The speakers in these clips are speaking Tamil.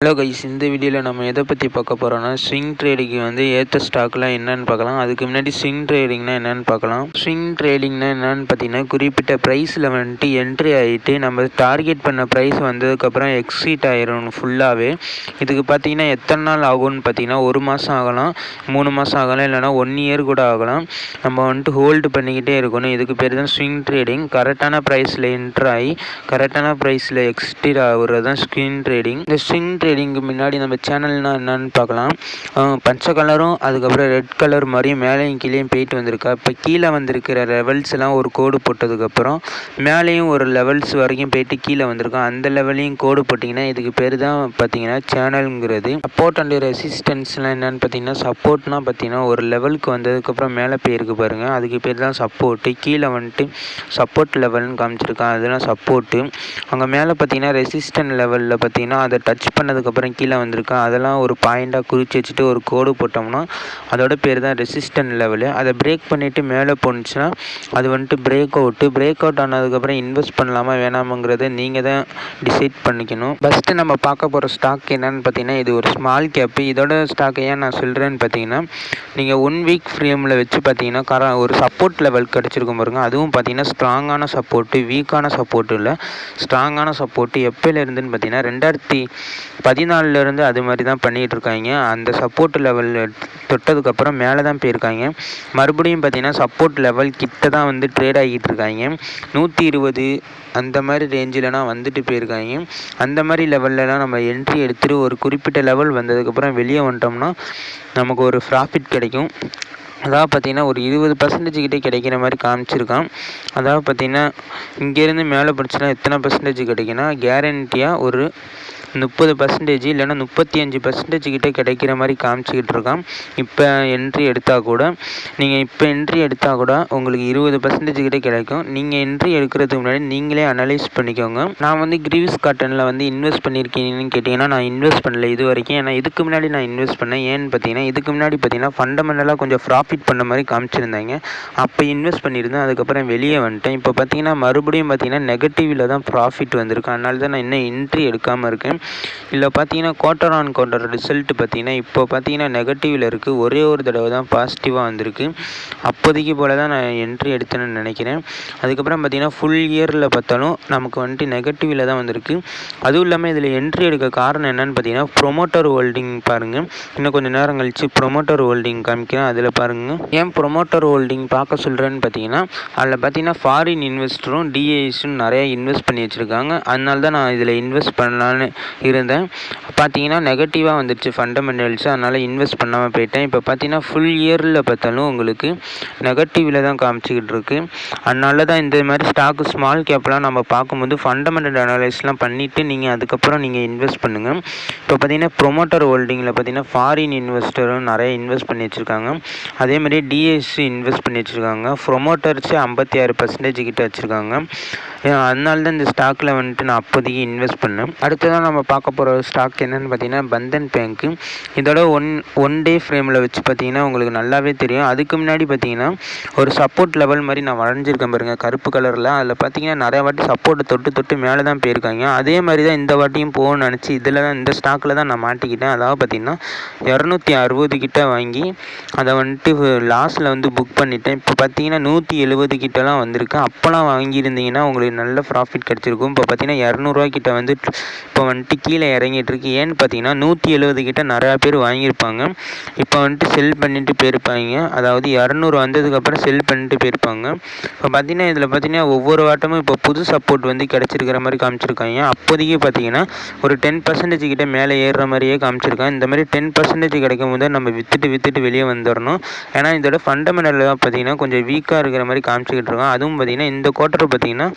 ஹலோ கைஸ், இந்த வீடியோவில் நம்ம எதை பற்றி பார்க்க போகிறோம்னா ஸ்விங் ட்ரேடிங்கு வந்து ஏற்ற ஸ்டாக்லாம் என்னென்னு பார்க்கலாம். அதுக்கு முன்னாடி ஸ்விங் ட்ரேடிங்னா என்னென்னு பார்க்கலாம். ஸ்விங் ட்ரேடிங்னா என்னென்னு பார்த்தீங்கன்னா, குறிப்பிட்ட ப்ரைஸில் வந்துட்டு என்ட்ரி ஆகிட்டு நம்ம டார்கெட் பண்ண ப்ரைஸ் வந்ததுக்கப்புறம் எக்ஸீட் ஆயிரும் ஃபுல்லாகவே. இதுக்கு பார்த்தீங்கன்னா எத்தனை நாள் ஆகும்னு பார்த்தீங்கன்னா 1 மாதம் ஆகலாம், 3 மாதம் ஆகலாம், இல்லைனா 1 இயர் கூட ஆகலாம். நம்ம வந்துட்டு ஹோல்டு பண்ணிக்கிட்டே இருக்கணும். இதுக்கு பேர் தான் ஸ்விங் ட்ரேடிங். கரெக்டான ப்ரைஸில் என்ட்ரு ஆகி கரெக்டான ப்ரைஸில் எக்ஸிட் ஆகுறது தான் ஸ்விங் ட்ரேடிங். இந்த ஸ்விங் ட்ரேடிங்கு முன்னாடி நம்ம சேனல்னால் என்னென்னு பார்க்கலாம். பச்சை கலரும் அதுக்கப்புறம் ரெட் கலர் மாதிரியும் மேலேயும் கீழேயும் போயிட்டு வந்திருக்கா. இப்போ கீழே வந்திருக்கிற லெவல்ஸ் எல்லாம் ஒரு கோடு போட்டதுக்கப்புறம் மேலேயும் ஒரு லெவல்ஸ் வரைக்கும் போயிட்டு கீழே வந்திருக்கோம். அந்த லெவலையும் கோடு போட்டிங்கன்னா இதுக்கு பேர் தான் பார்த்தீங்கன்னா சேனலுங்கிறது. சப்போர்ட் அண்ட் ரெசிஸ்டன்ஸ்லாம் என்னென்னு பார்த்தீங்கன்னா, சப்போர்ட்னால் பார்த்தீங்கன்னா ஒரு லெவலுக்கு வந்ததுக்கப்புறம் மேலே போயிருக்கு பாருங்கள், அதுக்கு பேர் தான் சப்போர்ட்டு. கீழே வந்துட்டு சப்போர்ட் லெவல்னு காமிச்சிருக்கான், அதெல்லாம் சப்போர்ட்டு. அங்கே மேலே பார்த்தீங்கன்னா ரெசிஸ்டன்ட் லெவலில் பார்த்தீங்கன்னா அதை டச் பண்ணதுக்கப்புறம் கீழே வந்திருக்கா, அதெல்லாம் ஒரு பாயிண்டாக குறித்து வச்சுட்டு ஒரு கோடு போட்டோம்னா அதோட பேர் தான் ரெசிஸ்டன்ட் லெவலு. அதை பிரேக் பண்ணிவிட்டு மேலே போணுச்சுன்னா அது வந்துட்டு பிரேக் அவுட் ஆனதுக்கப்புறம் இன்வெஸ்ட் பண்ணலாமா வேணாமுங்கிறத நீங்கள் தான் டிசைட் பண்ணிக்கணும். ஃபஸ்ட்டு நம்ம பார்க்க போகிற ஸ்டாக் என்னென்னு பார்த்தீங்கன்னா, இது ஒரு ஸ்மால் கேப்பு. இதோட ஸ்டாக் ஏன் நான் சொல்கிறேன்னு பார்த்தீங்கன்னா, நீங்கள் 1 வீக் ஃப்ரேமில் வச்சு பார்த்தீங்கன்னா ஒரு சப்போர்ட் லெவல் கிடச்சிருக்கும் பாருங்க. அதுவும் பார்த்தீங்கன்னா ஸ்ட்ராங்கான சப்போர்ட்டு, வீக்கான சப்போர்ட்டு இல்லை, ஸ்ட்ராங்கான சப்போர்ட்டு. எப்போலேருந்துன்னு பார்த்தீங்கன்னா 2014 அது மாதிரி தான் பண்ணிகிட்டு இருக்காங்க. அந்த சப்போர்ட் லெவல் தொட்டதுக்கப்புறம் மேலே தான் போயிருக்காங்க. மறுபடியும் பார்த்தீங்கன்னா சப்போர்ட் லெவல் கிட்ட தான் வந்து ட்ரேட் ஆகிட்டு இருக்காங்க. 120 அந்த மாதிரி ரேஞ்சிலலாம் வந்துட்டு போயிருக்காங்க. அந்த மாதிரி லெவல்லலாம் நம்ம என்ட்ரி எடுத்துகிட்டு ஒரு குறிப்பிட்ட லெவல் வந்ததுக்கப்புறம் வெளியே வந்துட்டோம்னா நமக்கு ஒரு ப்ராஃபிட் கிடைக்கும். அதாவது பார்த்திங்கன்னா ஒரு 20% கிட்டே கிடைக்கிற மாதிரி காமிச்சிருக்கான். அதாவது பார்த்திங்கன்னா இங்கேருந்து மேலே படிச்சுன்னா எத்தனை பர்சன்டேஜ் கிடைக்குன்னா, கேரண்டியாக ஒரு 30% இல்லைன்னா 35% கிட்டே கிடைக்கிற மாதிரி காமிச்சிக்கிட்டு இருக்கான். இப்போ என்ட்ரி எடுத்தால் கூட உங்களுக்கு 20% கிட்டே கிடைக்கும். நீங்கள் என்ட்ரி எடுக்கிறதுக்கு முன்னாடி நீங்களே அனலைஸ் பண்ணிக்கோங்க. நான் வந்து கிரீவ்ஸ் காட்டனில் வந்து இன்வெஸ்ட் பண்ணியிருக்கீங்கன்னு கேட்டிங்கன்னா, நான் இன்வெஸ்ட் பண்ணல இது வரைக்கும். ஏன்னா இதுக்கு முன்னாடி நான் இன்வெஸ்ட் பண்ணேன். ஏன்னு பார்த்தீங்கன்னா, இதுக்கு முன்னாடி பார்த்தீங்கன்னா ஃபண்டமெண்டலாக கொஞ்சம் ப்ராஃபிட் பண்ண மாதிரி காமிச்சிருந்தாங்க. அப்போ இன்வெஸ்ட் பண்ணியிருந்தேன், அதுக்கப்புறம் வெளியே வந்துட்டேன். இப்போ பார்த்தீங்கன்னா மறுபடியும் பார்த்தீங்கன்னா நெகட்டிவில் தான் ப்ராஃபிட் வந்திருக்கு. அதனால தான் நான் இன்னும் என்ட்ரி எடுக்காமல் இருக்கேன். இல்லை பார்த்தீங்கன்னா குவார்ட்டர் ஆன் குவார்ட்டர் ரிசல்ட் பார்த்தீங்கன்னா இப்போ பார்த்தீங்கன்னா நெகட்டிவில் இருக்குது. ஒரே ஒரு தடவை தான் பாசிட்டிவாக வந்திருக்கு. அப்போதைக்கு போல் தான் நான் என்ட்ரி எடுத்தேன்னு நினைக்கிறேன். அதுக்கப்புறம் பார்த்தீங்கன்னா ஃபுல் இயரில் பார்த்தாலும் நமக்கு வந்துட்டு நெகட்டிவில் தான் வந்திருக்கு. அதுவும் இல்லாமல் இதில் என்ட்ரி எடுக்க காரணம் என்னென்னு பார்த்தீங்கன்னா, ப்ரொமோட்டர் ஹோல்டிங் பாருங்கள். இன்னும் கொஞ்சம் நேரம் கழித்து ப்ரொமோட்டர் ஹோல்டிங் காமிக்கிறேன், அதில் பாருங்கள். ஏன் ப்ரொமோட்டர் ஹோல்டிங் பார்க்க சொல்கிறேன்னு பார்த்தீங்கன்னா, அதில் பார்த்தீங்கன்னா ஃபாரின் இன்வெஸ்டரும் டிஏஎஸும் நிறையா இன்வெஸ்ட் பண்ணி வச்சுருக்காங்க. அதனால தான் நான் இதில் இன்வெஸ்ட் பண்ணலான்னு இருந்தேன். பார்த்தீங்கன்னா நெகட்டிவாக வந்துடுச்சு ஃபண்டமெண்டல்ஸ், அதனால் இன்வெஸ்ட் பண்ணாமல் போயிட்டேன். இப்போ பார்த்தீங்கன்னா ஃபுல் இயரில் பார்த்தாலும் உங்களுக்கு நெகட்டிவில் தான் காமிச்சிக்கிட்டு இருக்குது. அதனால தான் இந்த மாதிரி ஸ்டாக்கு ஸ்மால் கேப்லாம் நம்ம பார்க்கும்போது ஃபண்டமெண்டல் அனலைஸ்லாம் பண்ணிவிட்டு நீங்கள் அதுக்கப்புறம் நீங்கள் இன்வெஸ்ட் பண்ணுங்கள். இப்போ பார்த்தீங்கன்னா ப்ரொமோட்டர் ஹோல்டிங்கில் பார்த்தீங்கன்னா ஃபாரின் இன்வெஸ்டரும் நிறைய இன்வெஸ்ட் பண்ணி வச்சுருக்காங்க. அதேமாதிரி டிஎஸ்சி இன்வெஸ்ட் பண்ணி வச்சுருக்காங்க. ப்ரொமோட்டர்ஸு 56% கிட்ட வச்சுருக்காங்க. அதனால தான் இந்த ஸ்டாக்கில் வந்துட்டு நான் அப்போதைக்கு இன்வெஸ்ட் பண்ணேன். அடுத்ததான் நம்ம பார்க்க போகிற ஸ்டாக் என்னென்னு பார்த்தீங்கன்னா பந்தன் பேங்க்கு. இதோட ஒன் டே ஃப்ரேமில் வச்சு பார்த்தீங்கன்னா உங்களுக்கு நல்லாவே தெரியும். அதுக்கு முன்னாடி பார்த்தீங்கன்னா ஒரு சப்போர்ட் லெவல் மாதிரி நான் வரைஞ்சிருக்கேன் பாருங்கள், கருப்பு கலரில். அதில் பார்த்தீங்கன்னா நிறையா வாட்டி சப்போர்ட்டை தொட்டு மேலே தான் போயிருக்காங்க. அதே மாதிரி தான் இந்த வாட்டியும் போகணும்னு நினச்சி இந்த ஸ்டாக்கில் தான் நான் மாட்டிக்கிட்டேன். அதாவது பார்த்தீங்கன்னா 260 கிட்ட வாங்கி அதை வந்துட்டு லாஸில் வந்து புக் பண்ணிட்டேன். இப்போ பார்த்தீங்கன்னா 170 கிட்டலாம் வந்திருக்கு. அப்போலாம் வாங்கியிருந்தீங்கன்னா உங்களுக்கு நல்ல ப்ராஃபிட் கிடச்சிருக்கும். இப்போ பார்த்தீங்கன்னா 200 கிட்ட வந்து இப்போ வந்துட்டு கீழே இறங்கிட்டு இருக்கு. ஏன்னு பார்த்தீங்கன்னா 170 கிட்ட நிறையா பேர் வாங்கியிருப்பாங்க. இப்போ வந்துட்டு செல் பண்ணிட்டு போயிருப்பாங்க. அதாவது 200 வந்ததுக்கப்புறம் செல் பண்ணிட்டு போயிருப்பாங்க. இப்போ பார்த்தீங்கன்னா இதில் பார்த்தீங்கன்னா ஒவ்வொரு வாட்டமும் இப்போ புது சப்போர்ட் வந்து கிடச்சிருக்கிற மாதிரி காமிச்சிருக்காங்க. அப்போதைக்கு பார்த்தீங்கன்னா ஒரு 10% கிட்ட மேலே ஏறுற மாதிரியே காமிச்சிருக்காங்க. இந்த மாதிரி 10% கிடைக்கும் போது நம்ம விற்றுட்டு வெளியே வந்துடணும். ஏன்னா இதோட ஃபண்டமெண்டலில் பார்த்தீங்கன்னா கொஞ்சம் வீக்காக இருக்கிற மாதிரி காமிச்சிக்கிட்டு இருக்கோம். அதுவும் பார்த்தீங்கன்னா இந்த குவார்ட்டர் பார்த்தீங்கன்னா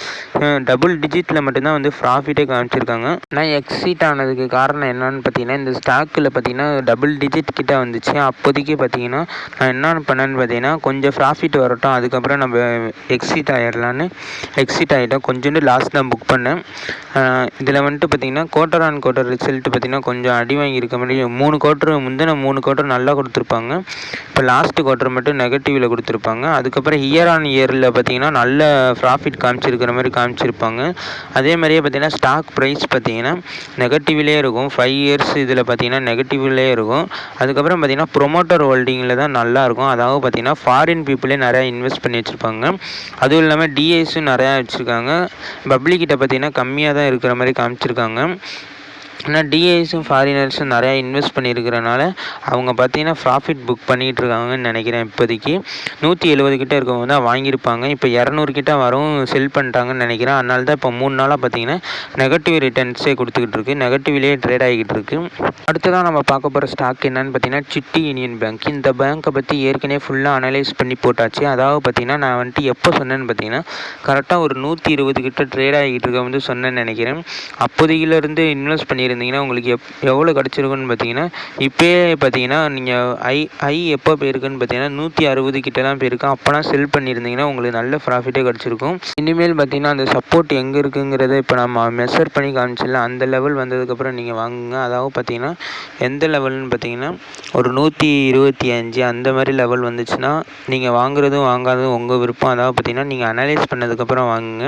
டபுள் டிஜிட்டில் மட்டும்தான் வந்து ப்ராஃபிட்டே காமிச்சிருக்காங்க. நான் எக்ஸிட் ஆனதுக்கு காரணம் என்னன்னு பார்த்தீங்கன்னா, இந்த ஸ்டாக்கில் பார்த்தீங்கன்னா டபுள் டிஜிட் கிட்ட வந்துச்சு. அப்போதைக்கு பார்த்தீங்கன்னா நான் என்ன பண்ணேன்னு பார்த்தீங்கன்னா, கொஞ்சம் ப்ராஃபிட் வரட்டும், அதுக்கப்புறம் நம்ம எக்ஸிட் ஆகிட்டோம். கொஞ்சோண்டு லாஸ் தான் புக் பண்ணேன். இதில் வந்துட்டு பார்த்தீங்கன்னா குவார்ட்டர் ஆன் குவார்ட்டர் ரிசல்ட் பார்த்தீங்கன்னா கொஞ்சம் அடி வாங்கியிருக்க மாதிரி 3 குவார்ட்டர் நல்லா கொடுத்துருப்பாங்க. இப்போ லாஸ்ட்டு குவார்ட்டர் மட்டும் நெகட்டிவில் கொடுத்துருப்பாங்க. அதுக்கப்புறம் இயர் ஆன் இயரில் பார்த்தீங்கன்னா நல்ல ப்ராஃபிட் காமிச்சிருக்கிற மாதிரி காமிச்சிருப்பாங்க. அதே மாதிரியே பார்த்தீங்கன்னா ஸ்டாக் ப்ரைஸ் பார்த்தீங்கன்னா நெகட்டிவ்லேயே இருக்கும். 5 இயர்ஸ் இதில் பார்த்தீங்கன்னா நெகட்டிவ்லேயே இருக்கும். அதுக்கப்புறம் பார்த்தீங்கன்னா ப்ரொமோட்டர் ஹோல்டிங்கில் தான் நல்லாயிருக்கும். அதாவது பார்த்தீங்கன்னா ஃபாரின் பீப்புளே நிறையா இன்வெஸ்ட் பண்ணி வச்சுருப்பாங்க. அதுவும் இல்லாமல் டிஐஸும் நிறையா வச்சுருக்காங்க. பப்ளிக்கிட்ட பார்த்தீங்கன்னா கம்மியாக தான் இருக்கிற மாதிரி காமிச்சிருக்காங்க. ஆனால் டிஐஸும் ஃபாரினர்ஸும் நிறையா இன்வெஸ்ட் பண்ணியிருக்கிறனால அவங்க பார்த்தீங்கன்னா ப்ராஃபிட் புக் பண்ணிகிட்டு இருக்காங்கன்னு நினைக்கிறேன். இப்போதைக்கு 170 கிட்ட இருக்கவங்க தான் வாங்கியிருப்பாங்க. இப்போ 200 கிட்ட வரும் செல் பண்ணிட்டாங்கன்னு நினைக்கிறேன். அதனால தான் இப்போ 3 நாளாக பார்த்தீங்கன்னா நெகட்டிவ் ரிட்டர்ன்ஸே கொடுத்துக்கிட்டு இருக்கு. நெகட்டிவ்லேயே ட்ரேட் ஆகிக்கிட்டு இருக்கு. அடுத்ததான் நம்ம பார்க்க போகிற ஸ்டாக் என்னன்னு பார்த்தீங்கன்னா சிட்டி யூனியன் பேங்க். இந்த பேங்க்கை பற்றி ஏற்கனவே ஃபுல்லாக அனலைஸ் பண்ணி போட்டாச்சு. அதாவது பார்த்தீங்கன்னா நான் வந்துட்டு எப்போ சொன்னேன்னு பார்த்தீங்கன்னா கரெக்டாக ஒரு 120 கிட்ட ட்ரேட் ஆகிட்டு இருக்க வந்து சொன்னேன்னு நினைக்கிறேன். அப்போதையிலேருந்து இன்வெஸ்ட் பண்ணியிருந்தீங்கன்னா உங்களுக்கு எவ்வளோ கிடச்சிருக்குன்னு பார்த்தீங்கன்னா இப்போயே பார்த்தீங்கன்னா நீங்கள் எப்போ போயிருக்குன்னு பார்த்தீங்கன்னா 160 கிட்டலாம் போயிருக்கு. அப்போலாம் செல் பண்ணியிருந்தீங்கன்னா உங்களுக்கு நல்ல ப்ராஃபிட்டே கிடச்சிருக்கும். இனிமேல் பார்த்தீங்கன்னா அந்த சப்போர்ட் எங்கே இருக்குங்கிறத இப்போ நம்ம மெஷர் பண்ணி காமிச்சிடலாம். அந்த லெவல் வந்ததுக்கப்புறம் நீங்கள் வாங்குங்க. அதாவது பார்த்தீங்கன்னா எந்த லெவல்னு பார்த்தீங்கன்னா ஒரு 125 அந்த மாதிரி லெவல் வந்துச்சுன்னா நீங்கள் வாங்குறதும் வாங்காததும் உங்கள் விருப்பம். அதாவது பார்த்தீங்கன்னா நீங்கள் அனலைஸ் பண்ணதுக்கப்புறம் வாங்குங்க.